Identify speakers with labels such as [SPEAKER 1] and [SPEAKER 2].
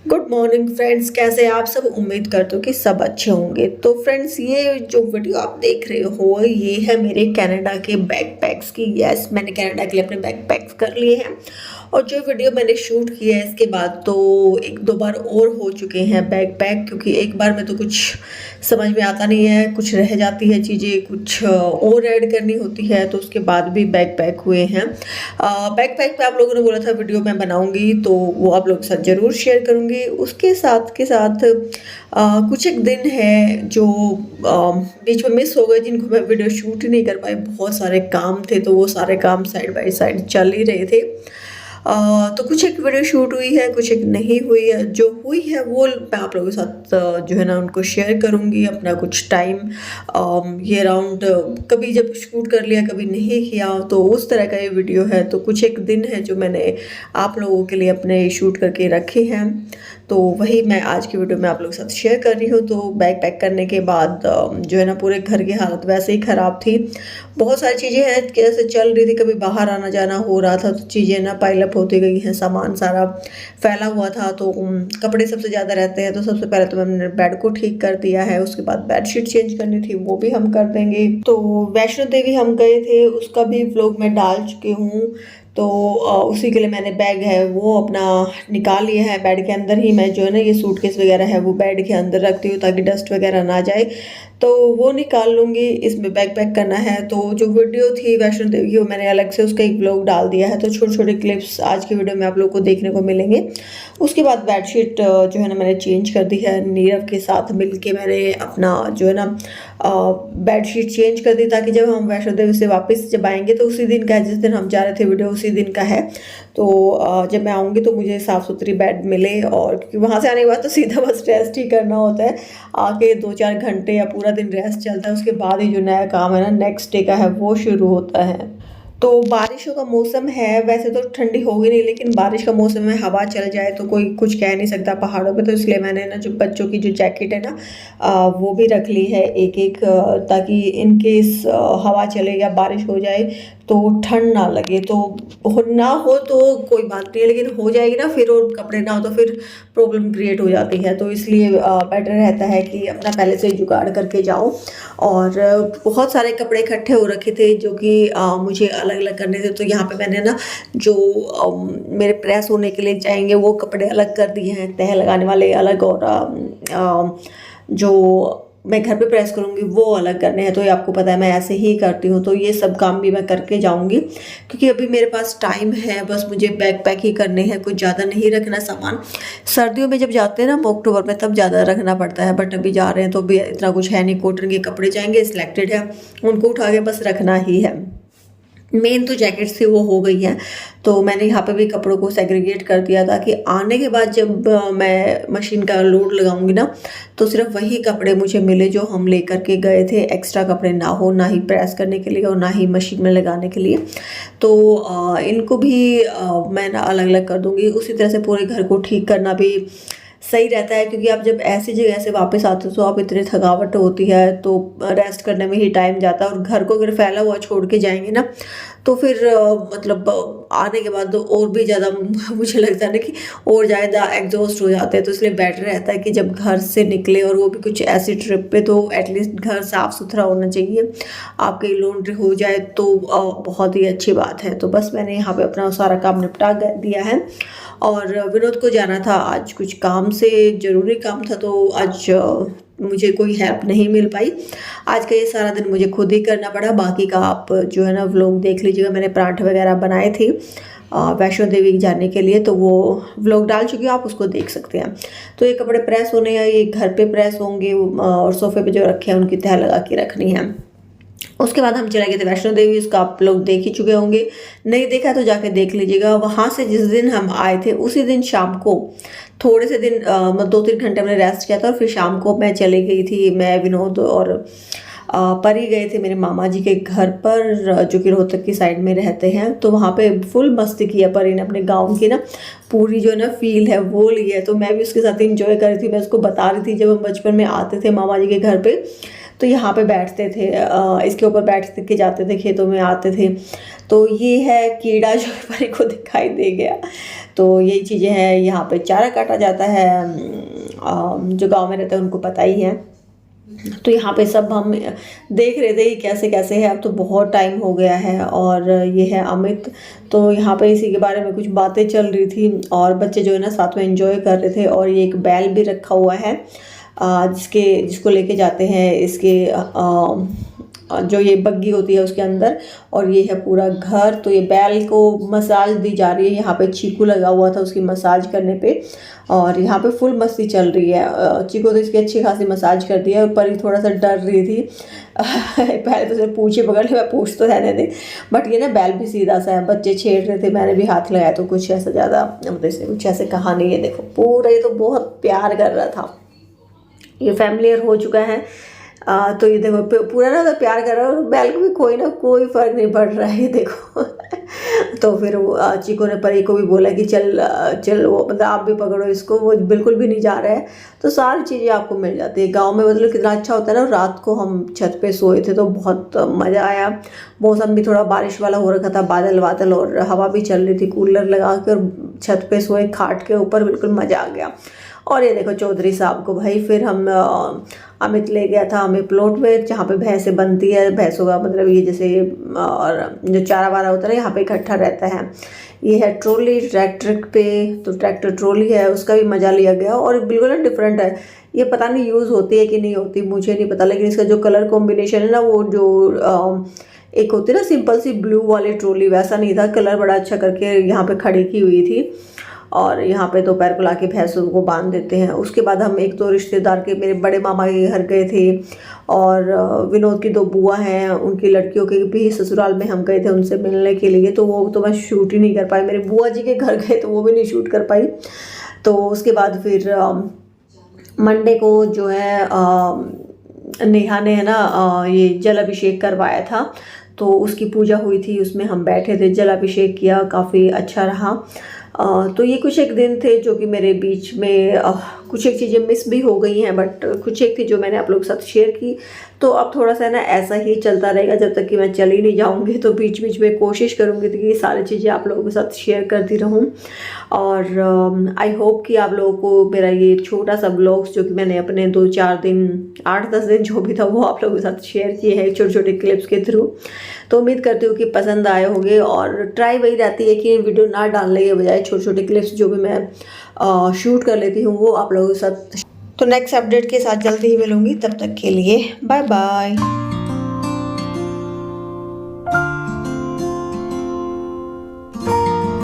[SPEAKER 1] Good morning friends, कैसे आप सब। उम्मीद करते हो कि सब अच्छे होंगे। तो फ्रेंड्स, ये जो वीडियो आप देख रहे हो ये है मेरे कनाडा के बैकपैक्स की। यस, मैंने कनाडा के लिए अपने बैकपैक्स कर लिए हैं। और जो वीडियो मैंने शूट किया है इसके बाद तो एक दो बार और हो चुके हैं बैकपैक, क्योंकि एक बार में तो कुछ समझ में आता नहीं है, कुछ रह जाती है चीज़ें, कुछ और ऐड करनी होती है, तो उसके बाद भी बैकपैक हुए हैं। बैकपैक पे आप लोगों ने बोला था वीडियो मैं बनाऊंगी, तो वो आप लोगों के साथ ज़रूर शेयर करूंगी। उसके साथ के साथ कुछ एक दिन है जो बीच में मिस हो गए, जिनको मैं वीडियो शूट ही नहीं कर पाई। बहुत सारे काम थे, तो वो सारे काम साइड बाय साइड चल ही रहे थे। तो कुछ एक वीडियो शूट हुई है, कुछ एक नहीं हुई है। जो हुई है वो मैं आप लोगों के साथ जो है ना उनको शेयर करूँगी। अपना कुछ टाइम ये राउंड कभी जब शूट कर लिया, कभी नहीं किया, तो उस तरह का ये वीडियो है। तो कुछ एक दिन है जो मैंने आप लोगों के लिए अपने शूट करके रखे हैं, तो वही मैं आज की वीडियो में आप लोगों के साथ शेयर कर रही हूँ। तो बैग पैक करने के बाद जो है ना पूरे घर की हालत वैसे ही ख़राब थी। बहुत सारी चीज़ें हैं कैसे चल रही थी, कभी बाहर आना जाना हो रहा था, तो चीज़ें ना पाइलअप होती गई हैं, सामान सारा फैला हुआ था। तो कपड़े सबसे ज़्यादा रहते हैं, तो सबसे पहले तो मैंने बेड को ठीक कर दिया है। उसके बाद बेडशीट चेंज करनी थी, वो भी हम कर देंगे। तो वैष्णो देवी हम गए थे, उसका भी व्लॉग मैं डाल चुकी हूँ। तो उसी के लिए मैंने बैग है वो अपना निकाल लिया है। बेड के अंदर ही मैं जो है ना ये सूटकेस वगैरह है वो बेड के अंदर रखती हूँ, ताकि डस्ट वगैरह ना जाए, तो वो निकाल लूँगी। इसमें बैग पैक करना है। तो जो वीडियो थी वैष्णो देवी की, वो मैंने अलग से उसका एक व्लॉग डाल दिया है, तो छोटे छोटे क्लिप्स आज की वीडियो में आप लोग को देखने को मिलेंगे। उसके बाद बेडशीट जो है ना मैंने चेंज कर दी है। नीरव के साथ मिलके मैंने अपना जो है ना बेडशीट चेंज कर दी, ताकि जब हम वैष्णो देवी से वापस जब आएंगे तो उसी दिन का है, जिस दिन हम जा रहे थे वीडियो उसी दिन का है। तो जब मैं आऊँगी तो मुझे साफ़ सुथरी बेड मिले, और क्योंकि वहाँ से आने के बाद तो सीधा बस रेस्ट ही करना होता है। आके 2-4 घंटे या पूरा दिन रेस्ट चलता है, उसके बाद ही जो नया काम है ना नेक्स्ट डे का है वो शुरू होता है। तो बारिशों का मौसम है, वैसे तो ठंडी होगी नहीं, लेकिन बारिश का मौसम में हवा चल जाए तो कोई कुछ कह नहीं सकता पहाड़ों पे। तो इसलिए मैंने ना जो बच्चों की जो जैकेट है ना वो भी रख ली है एक एक, ताकि इन केस हवा चले या बारिश हो जाए तो ठंड ना लगे। तो ना हो तो कोई बात नहीं है, लेकिन हो जाएगी ना फिर, और कपड़े ना हो तो फिर प्रॉब्लम क्रिएट हो जाती है। तो इसलिए बेटर रहता है कि अपना पहले से जुगाड़ करके जाओ। और बहुत सारे कपड़े इकट्ठे हो रखे थे जो कि मुझे अलग अलग करने थे। तो यहाँ पे मैंने ना जो मेरे प्रेस होने के लिए जाएंगे वो कपड़े अलग कर दिए हैं, तह लगाने वाले अलग, और जो मैं घर पे प्रेस करूँगी वो अलग करने हैं। तो ये आपको पता है मैं ऐसे ही करती हूँ। तो ये सब काम भी मैं करके जाऊँगी, क्योंकि अभी मेरे पास टाइम है, बस मुझे बैग पैक ही करने हैं, कुछ ज़्यादा नहीं रखना सामान। सर्दियों में जब जाते हैं ना अक्टूबर में, तब ज़्यादा रखना पड़ता है, बट अभी जा रहे हैं तो भी इतना कुछ है नहीं। कॉटन के कपड़े जाएंगे, सिलेक्टेड है, उनको उठा के बस रखना ही है। मेन तो जैकेट्स थी वो हो गई है। तो मैंने यहाँ पे भी कपड़ों को सेग्रीगेट कर दिया था कि आने के बाद जब मैं मशीन का लोड लगाऊंगी ना, तो सिर्फ वही कपड़े मुझे मिले जो हम लेकर के गए थे। एक्स्ट्रा कपड़े ना हो, ना ही प्रेस करने के लिए और ना ही मशीन में लगाने के लिए। तो इनको भी मैं ना अलग अलग कर दूँगी। उसी तरह से पूरे घर को ठीक करना भी सही रहता है, क्योंकि आप जब ऐसी जगह से वापस आते हो तो आप इतनी थकावट होती है, तो रेस्ट करने में ही टाइम जाता है। और घर को अगर फैला हुआ छोड़ के जाएंगे ना, तो फिर मतलब आने के बाद तो और भी ज़्यादा मुझे लगता है ना कि और ज़्यादा एग्जॉस्ट हो जाते हैं। तो इसलिए बेटर रहता है कि जब घर से निकले, और वो भी कुछ ऐसी ट्रिप पे, तो एटलीस्ट घर साफ़ सुथरा होना चाहिए। आपकी लॉन्ड्री हो जाए तो बहुत ही अच्छी बात है। तो बस मैंने यहाँ पे अपना सारा काम निपटा दिया है। और विनोद को जाना था आज कुछ काम से, ज़रूरी काम था, तो आज मुझे कोई हेल्प नहीं मिल पाई। आज का ये सारा दिन मुझे खुद ही करना पड़ा। बाकी का आप जो है ना व्लॉग देख लीजिएगा। मैंने पराठे वगैरह बनाए थे वैष्णो देवी जाने के लिए, तो वो व्लॉग डाल चुकी हूँ, आप उसको देख सकते हैं। तो ये कपड़े प्रेस होने हैं, ये घर पे प्रेस होंगे, और सोफे पे जो रखे हैं उनकी तह लगा के रखनी है। उसके बाद हम चले गए थे वैष्णो देवी, उसका आप लोग देख ही चुके होंगे, नहीं देखा तो जाके देख लीजिएगा। वहाँ से जिस दिन हम आए थे उसी दिन शाम को थोड़े से दिन 2-3 घंटे हमने रेस्ट किया था, और फिर शाम को मैं चली गई थी, मैं विनोद और परी गए थे मेरे मामा जी के घर पर, जो कि रोहतक की साइड में रहते हैं। तो वहाँ पे फुल मस्ती की है परी ने, अपने गाँव की ना पूरी जो है ना फील है वो ली है। तो मैं भी उसके साथ इंजॉय कर रही थी। मैं उसको बता रही थी जब हम बचपन में आते थे मामा जी के घर पे, तो यहाँ पे बैठते थे, इसके ऊपर बैठ के जाते थे, खेतों में आते थे। तो ये है कीड़ा जो परी को दिखाई दे गया। तो यही चीज़ें हैं, यहाँ पे चारा काटा जाता है, जो गांव में रहते हैं उनको पता ही है। तो यहाँ पे सब हम देख रहे थे कि कैसे कैसे है। अब तो बहुत टाइम हो गया है। और ये है अमित, तो यहाँ पे इसी के बारे में कुछ बातें चल रही थी और बच्चे जो है ना साथ में एंजॉय कर रहे थे। और ये एक बैल भी रखा हुआ है जिसको लेके जाते हैं इसके जो ये बग्गी होती है उसके अंदर। और ये है पूरा घर। तो ये बैल को मसाज दी जा रही है, यहाँ पे चीकू लगा हुआ था उसकी मसाज करने पे। और यहाँ पे फुल मस्ती चल रही है। चीकू तो इसकी अच्छी खासी मसाज कर दी है और परी थोड़ा सा डर रही थी पहले तो सिर्फ पूछे पकड़ ले, मैं पूछ तो रहने दे, बट ये ना बैल भी सीधा सा है। बच्चे छेड़ रहे थे, मैंने भी हाथ लगाया तो कुछ ऐसा ज़्यादा कुछ ऐसे कहा नहीं है। देखो पूरा ये तो बहुत प्यार कर रहा था, ये फैमिलियर हो चुका है। तो ये देखो पूरा ना तो प्यार कर रहा है और बैल को भी कोई फ़र्क नहीं पड़ रहा है, ये देखो तो फिर वो चीकू ने परी को भी बोला कि चल वो मतलब आप भी पकड़ो इसको, वो बिल्कुल भी नहीं जा रहा है। तो सारी चीज़ें आपको मिल जाती है गांव में, मतलब कितना अच्छा होता है ना। रात को हम छत पे सोए थे तो बहुत मज़ा आया। मौसम भी थोड़ा बारिश वाला हो रखा था, बादल बादल, और हवा भी चल रही थी। कूलर लगा कर छत पे सोए खाट के ऊपर, बिल्कुल मज़ा आ गया। और ये देखो चौधरी साहब को भाई फिर हम अमित ले गया था हमें प्लॉट में जहाँ पे भैंसें बनती है। भैंसों का मतलब ये जैसे और जो चारा वारा होता है ना यहाँ पे इकट्ठा रहता है। ये है ट्रॉली ट्रैक्टर पे, तो ट्रैक्टर ट्रॉली है उसका भी मज़ा लिया गया। और बिल्कुल डिफरेंट है, ये पता नहीं यूज़ होती है कि नहीं होती मुझे नहीं पता, लेकिन इसका जो कलर कॉम्बिनेशन है ना वो जो एक होती है ना सिंपल सी ब्लू वाली ट्रॉली, वैसा नहीं था। कलर बड़ा अच्छा करके यहाँ पे खड़ी की हुई थी। और यहाँ पे दोपहर को लाके भैंसों को बांध देते हैं। उसके बाद हम एक तो रिश्तेदार के मेरे बड़े मामा के घर गए थे। और विनोद की 2 बुआ हैं, उनकी लड़कियों के भी ससुराल में हम गए थे उनसे मिलने के लिए। तो वो तो मैं शूट ही नहीं कर पाई। मेरे बुआ जी के घर गए तो वो भी नहीं शूट कर पाई। तो उसके बाद फिर मंडे को जो है नेहा ने है ना ये जल अभिषेक करवाया था, तो उसकी पूजा हुई थी, उसमें हम बैठे थे, जल अभिषेक किया, काफ़ी अच्छा रहा। तो ये कुछ एक दिन थे जो कि मेरे बीच में कुछ एक चीज़ें मिस भी हो गई हैं, बट कुछ एक थी जो मैंने आप लोगों के साथ शेयर की। तो अब थोड़ा सा ना ऐसा ही चलता रहेगा जब तक कि मैं चली नहीं जाऊंगी। तो बीच बीच में कोशिश करूंगी कि ये सारी चीज़ें आप लोगों के साथ शेयर करती रहूं। और आई होप कि आप लोगों को मेरा ये छोटा सा ब्लॉग्स जो कि मैंने अपने 2-4 दिन 8-10 दिन जो भी था वो आप लोगों के साथ शेयर किए हैं छोटे छोटे क्लिप्स के थ्रू। तो उम्मीद करती हूँ कि पसंद आए होंगे। और ट्राई वही रहती है कि वीडियो ना डालने के बजाय छोटे छोटे क्लिप्स जो भी मैं शूट कर लेती हूँ वो आप लोगों के साथ। तो नेक्स्ट अपडेट के साथ जल्दी ही मिलूंगी, तब तक के लिए बाय बाय।